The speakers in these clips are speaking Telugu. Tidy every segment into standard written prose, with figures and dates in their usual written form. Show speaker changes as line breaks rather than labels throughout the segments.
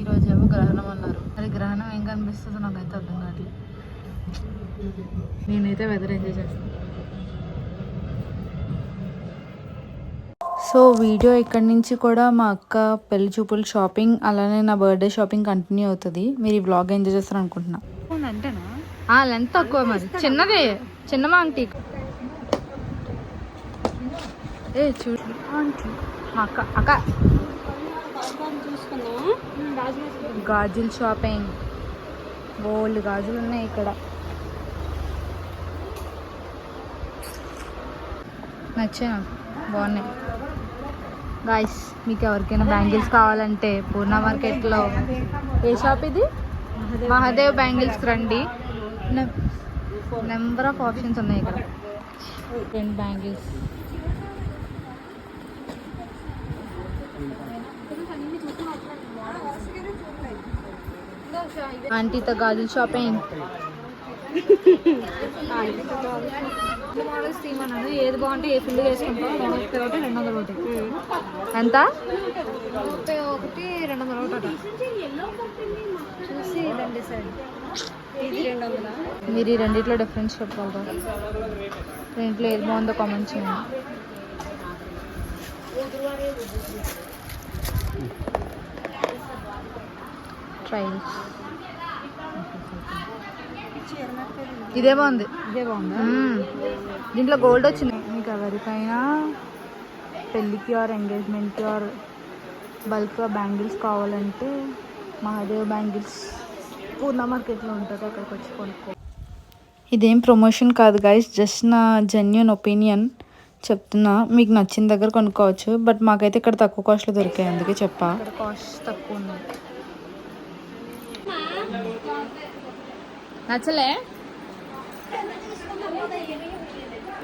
ఈరోజేమో గ్రహణం అన్నారు. అది గ్రహణం ఏం కనిపిస్తుందో నాకైతే అర్థం కావట్లేదు. నేనైతే వెదర్ ఎంజాయ్ చేస్తాను. సో వీడియో ఇక్కడి నుంచి కూడా మా అక్క పెళ్లి చూపులు షాపింగ్ అలానే నా బర్త్డే షాపింగ్ కంటిన్యూ అవుతుంది. మీరు ఈ వ్లాగ్ ఎంజాయ్ చేస్తారు అనుకుంటున్నా. లెంత్ తక్కువ మరి చిన్నదే చిన్న ఆంటీ చూడు ఆంటీ మా అక్క అక్క గాజులు షాపింగ్ బోల్డ్ గాజులు ఉన్నాయి ఇక్కడ. నచ్చాయి నాకు, బాగున్నాయి. గాయ్స్ మీకు ఎవరికైనా బ్యాంగిల్స్ కావాలంటే పూర్ణ మార్కెట్లో ఏ షాప్ ఇది మహాదేవ్ బ్యాంగిల్స్కి రండి. నెంబర్ ఆఫ్ ఆప్షన్స్ ఉన్నాయి ఇక్కడ. రెండు బ్యాంగిల్స్ ఆంటీతో గాజులు షాపింగ్. మోడల్స్ తీయమన్నాను, ఏది బాగుంటే ఏ ఫుల్ వేసుకుంటాం. 150 200 ఒకటి. ఎంత? 150 200 ఒకటి చూసి రండి సార్. ఇది 200. మీరు ఈ రెండిట్లో డిఫరెన్స్ చెప్పగలరా? రెండిట్లో ఏది బాగుందో కామెంట్ చేయండి. ట్రైల్స్ ఇదే బాగుంది. దీంట్లో గోల్డ్ వచ్చింది. మీకు ఎవరికైనా పెళ్ళికి ఆర్ ఎంగేజ్మెంట్కి ఆర్ బల్క్గా బ్యాంగిల్స్ కావాలంటే మహాదేవ్ బ్యాంగిల్స్ పూర్ణ మార్కెట్లో ఉంటుంది, అక్కడికి వచ్చి కొనుక్కో. ఇదేం ప్రమోషన్ కాదు గైస్, జస్ట్ నా జెన్యూన్ ఒపీనియన్ చెప్తున్నా. మీకు నచ్చిన దగ్గర కొనుక్కోవచ్చు, బట్ మాకైతే ఇక్కడ తక్కువ కాస్ట్లో దొరికాయి, అందుకే చెప్పా. ఇక్కడ కాస్ట్ తక్కువ ఉన్నాయి. నచ్చలే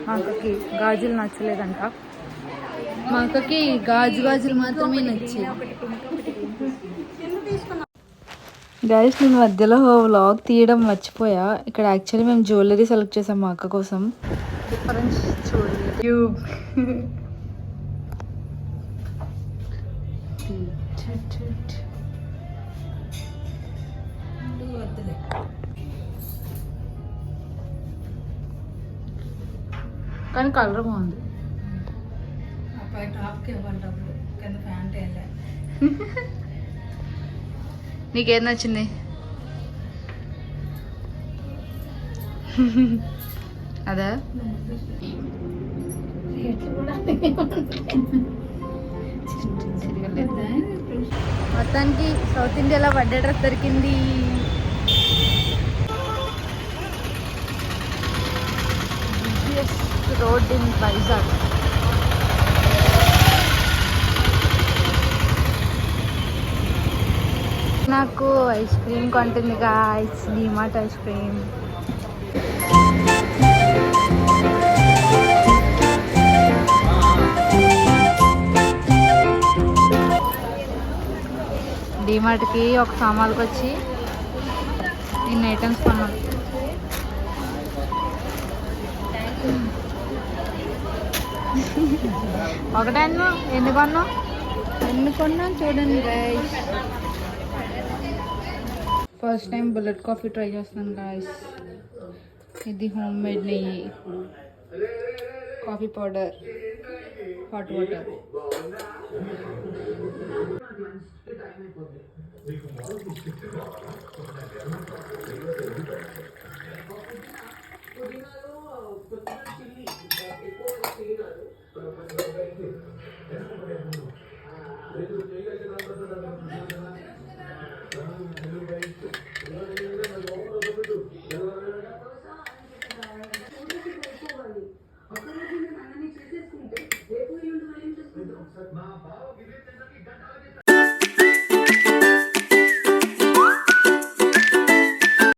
మా అక్కకి గాజులు నచ్చలేదంట. మా అక్కకి గాజులు మాత్రమే నచ్చాయి. గైస్ నేను మధ్యలో వ్లాగ్ తీయడం మర్చిపోయా. ఇక్కడ యాక్చువల్లీ మేము జ్యువెలరీ సెలెక్ట్ చేసాం మా అక్క కోసం. డిఫరెన్స్ చూడండి. కానీ కలర్ బాగుంది. నీకేం నచ్చింది? అదా మొత్తానికి సౌత్ ఇండియాలో బర్త్డే డ్రెస్ దొరికింది. Road in Vizag. నాకు ఐస్ క్రీమ్ కొంటుంది గాయ్స్, డీమార్ట్ ఐస్ క్రీమ్. డీమార్ట్కి ఒక సామాన్కి వచ్చి ఇన్ని ఐటమ్స్ కొన్నాం. ఒకటే ఎన్ని కొన్నాం చూడండి guys. First time bullet coffee try చేస్తున్నాను గాయస్. ఇది హోమ్ మేడ్ నెయ్యి, కాఫీ పౌడర్, హాట్ వాటర్.